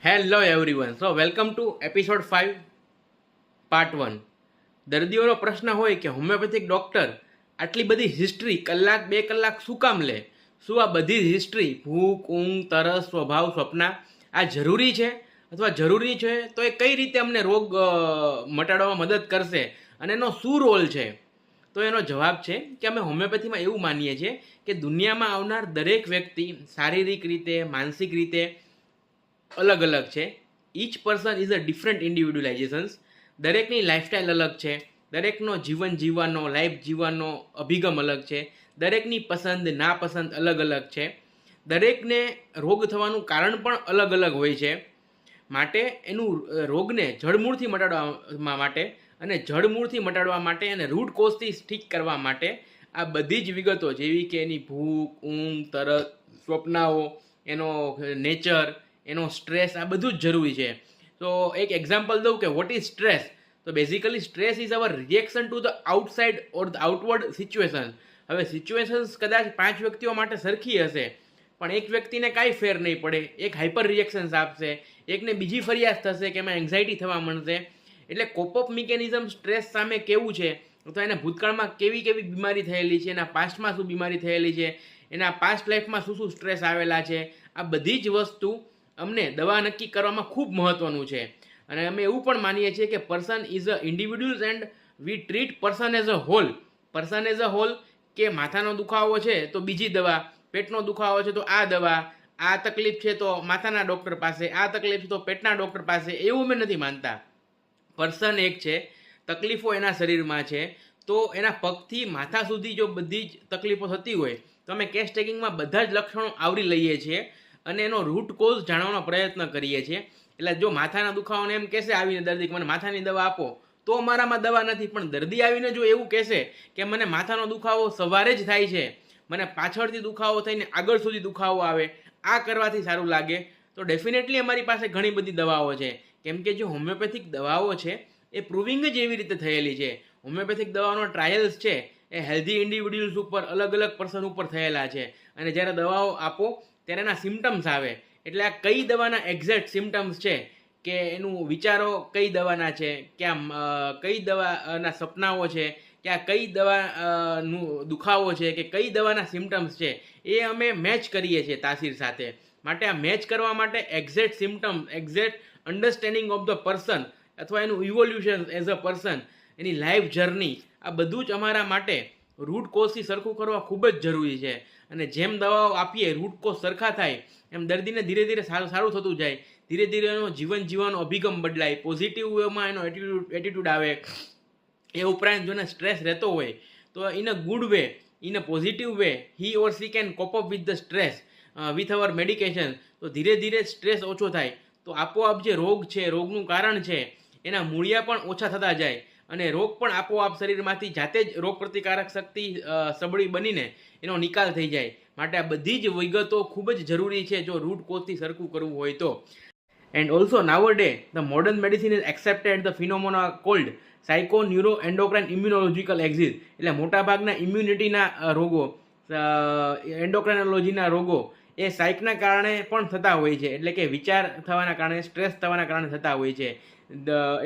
Hello everyone. So welcome to episode 5 part 1. દર્દીઓનો પ્રશ્ન હોય કે હોમિયોપેથિક ડૉક્ટર આટલી બધી હિસ્ટ્રી કલાક 2 કલાક શું કામ લે? શું આ બધી હિસ્ટ્રી ભૂખ, ઊંઘ, તરસ, સ્વભાવ, સ્વપ્ના આ જરૂરી છે? અથવા જરૂરી છે તો એ કઈ રીતે અમને રોગ મટાડવામાં મદદ કરશે અને એનો શું રોલ છે? તો એનો જવાબ છે કે અમે હોમિયોપેથીમાં એવું માનીએ છીએ કે દુનિયામાં આવનાર દરેક વ્યક્તિ શારીરિક રીતે, માનસિક રીતે અલગ અલગ છે. Each person is a different individualisations. દરેકની લાઈફસ્ટાઈલ અલગ છે, દરેકનો જીવન જીવવાનો, લાઈફ જીવવાનો અભિગમ અલગ છે, દરેકની પસંદ નાપસંદ અલગ અલગ છે, દરેકને રોગ થવાનું કારણ પણ અલગ અલગ હોય છે. માટે એનું રોગને જડમૂળથી મટાડવા માટે અને રૂટ કોઝથી ઠીક કરવા માટે આ બધી જ વિગતો જેવી કે એની ભૂખ, ઊંઘ, તરસ, સ્વપ્નાઓ, એનો નેચર, એનો સ્ટ્રેસ, આ બધું જ જરૂરી છે. તો એક એક્ઝામ્પલ દઉં કે વોટ ઇઝ સ્ટ્રેસ. તો basically stress is our reaction to the outside or the outward situation. હવે સિચ્યુએશન્સ કદાચ 5 વ્યક્તિઓ માટે સરખી હશે, પણ એક વ્યક્તિને કાંઈ ફેર નહીં પડે, એક હાઇપર રિએક્શન્સ આપશે, એકને બીજી ફરિયાદ થશે કે એમાં એન્ઝાઇટી થવા માંડશે. એટલે કોપઅપ મિકેનિઝમ સ્ટ્રેસ સામે કેવું છે, અથવા એના ભૂતકાળમાં કેવી કેવી બીમારી થયેલી છે, એના પાસ્ટમાં શું બીમારી થયેલી છે, એના પાસ્ટ લાઈફમાં શું શું સ્ટ્રેસ આવેલા છે, આ બધી જ વસ્તુ અમને દવા નક્કી કરવામાં ખૂબ મહત્ત્વનું છે. અને અમે એવું પણ માનીએ છીએ કે person is a individuals and we treat person as a whole. Person as a whole કે માથાનો દુખાવો છે તો બીજી દવા, પેટનો દુખાવો છે તો આ દવા, આ તકલીફ છે તો માથાના ડૉક્ટર પાસે, આ તકલીફ છે તો પેટના ડૉક્ટર પાસે, એવું અમે નથી માનતા. પર્સન એક છે, તકલીફો એના શરીરમાં છે, તો એના પગથી માથા સુધી જો બધી જ તકલીફો થતી હોય તો અમે કેસ ટેકિંગમાં બધા જ લક્ષણો આવરી લઈએ છીએ અને એનો રૂટ કોઝ જાણવાનો પ્રયત્ન કરીએ છીએ. એટલે જો માથાના દુખાવાને એમ કહેશે આવીને દર્દી મને માથાની દવા આપો, તો મારામાં દવા નથી. પણ દર્દી આવીને જો એવું કહેશે કે મને માથાનો દુખાવો સવારે જ થાય છે, મને પાછળથી દુખાવો થઈને આગળ સુધી દુખાવો આવે, આ કરવાથી સારું લાગે, તો ડેફિનેટલી અમારી પાસે ઘણી બધી દવાઓ છે. કેમ કે જે હોમિયોપેથિક દવાઓ છે એ પ્રૂવિંગ જ એવી રીતે થયેલી છે. હોમિયોપેથિક દવાનો ટ્રાયલ્સ છે એ હેલ્ધી ઇન્ડિવિડ્યુઅલ્સ ઉપર, અલગ અલગ પર્સન ઉપર થયેલા છે. અને જ્યારે દવાઓ આપો ત્યારે એના સિમ્ટમ્સ આવે. એટલે આ કઈ દવાના એક્ઝેક્ટ સિમ્ટમ્સ છે, કે એનું વિચારો કઈ દવાના છે, કે આ કઈ દવાના સપનાઓ છે, કે આ કઈ દવાનું દુખાવો છે, કે કઈ દવાના સિમ્ટમ્સ છે, એ અમે મેચ કરીએ છીએ તાસીર સાથે. માટે આ મેચ કરવા માટે exact symptoms, exact understanding of the person અથવા એનું evolution as a person, any life journey, આ બધું જ અમારા માટે રૂટ કોઝથી સરખું કરવા ખૂબ જ જરૂરી છે. અને જેમ દવાઓ આપીએ રૂટ કોઝ સરખા થાય એમ દર્દીને ધીરે ધીરે સારું થતું જાય, ધીરે ધીરે એનો જીવન જીવવાનો અભિગમ બદલાય, પોઝિટિવ વેમાં એનો એટીટ્યુડ આવે. એ ઉપરાંત જો એને સ્ટ્રેસ રહેતો હોય તો in a good way, in a positive way, he or she can cope up with the stress with our medication. તો ધીરે ધીરે સ્ટ્રેસ ઓછો થાય તો આપોઆપ જે રોગ છે, રોગનું કારણ છે, એના મૂળિયા પણ ઓછા થતા જાય અને રોગ પણ આપોઆપ શરીરમાંથી જાતે જ રોગ પ્રતિકારક શક્તિ સબળી બનીને એનો નિકાલ થઈ જાય. માટે આ બધી જ વિગતો ખૂબ જ જરૂરી છે જો રૂટ કોઝથી સરખું કરવું હોય તો. એન્ડ ઓલ્સો નાવરડે the modern medicine is accepted the phenomena called psycho neuro endocrine immunological axis. એટલે મોટાભાગના ઇમ્યુનિટીના રોગો, એન્ડોક્રાઇનોલોજીના રોગો એ સાઇકના કારણે પણ થતા હોય છે. એટલે કે વિચાર થવાના કારણે, સ્ટ્રેસ થવાના કારણે થતા હોય છે.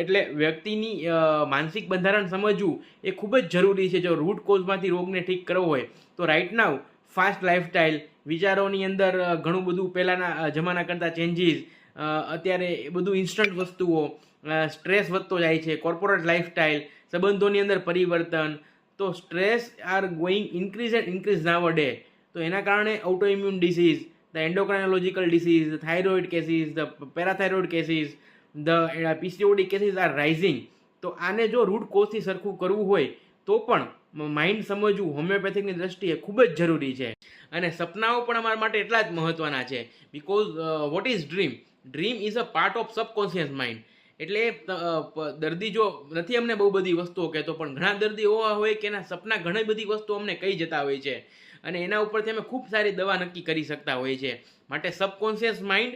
એટલે વ્યક્તિની માનસિક બંધારણ સમજવું એ ખૂબ જ જરૂરી છે જો રૂટ કોઝમાંથી રોગને ઠીક કરવો હોય તો. રાઇટ નાવ ફાસ્ટ લાઈફસ્ટાઈલ, વિચારોની અંદર ઘણું બધું પહેલાંના જમાના કરતાં ચેન્જીસ, અત્યારે બધું ઇન્સ્ટન્ટ વસ્તુઓ, સ્ટ્રેસ વધતો જાય છે, કોર્પોરેટ લાઈફસ્ટાઈલ, સંબંધોની અંદર પરિવર્તન, તો stress are going increase and increase nowadays. તો એના કારણે autoimmune disease, the endocrinological disease, the thyroid cases, the parathyroid cases, the PCOD cases are rising. તો આને જો રૂટ કોઝથી સરખું કરવું હોય તો પણ માઇન્ડ સમજવું હોમિયોપેથિકની દ્રષ્ટિએ ખૂબ જ જરૂરી છે. અને સપનાઓ પણ અમારા માટે એટલા જ મહત્ત્વના છે. Because what is dream? Dream is a part of subconscious mind. એટલે દર્દી જો નથી અમને બહુ બધી વસ્તુઓ કહેતો, પણ ઘણા દર્દી એવા હોય કે એના સપના ઘણી બધી વસ્તુઓ અમને કહી જતા હોય છે અને એના ઉપરથી અમે ખૂબ સારી દવા નક્કી કરી શકતા હોઈએ છીએ. માટે સબકોન્શિયસ માઇન્ડ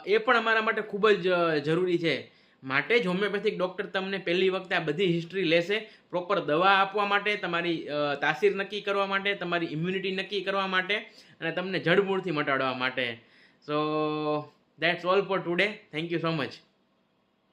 એ પણ અમારા માટે ખૂબ જ જરૂરી છે. માટે જ હોમિયોપેથિક ડૉક્ટર તમને પહેલી વખતે આ બધી હિસ્ટ્રી લેશે, પ્રોપર દવા આપવા માટે, તમારી તાસીર નક્કી કરવા માટે, તમારી ઇમ્યુનિટી નક્કી કરવા માટે અને તમને જડમૂળથી મટાડવા માટે. સો that's all four today. Thank you so much.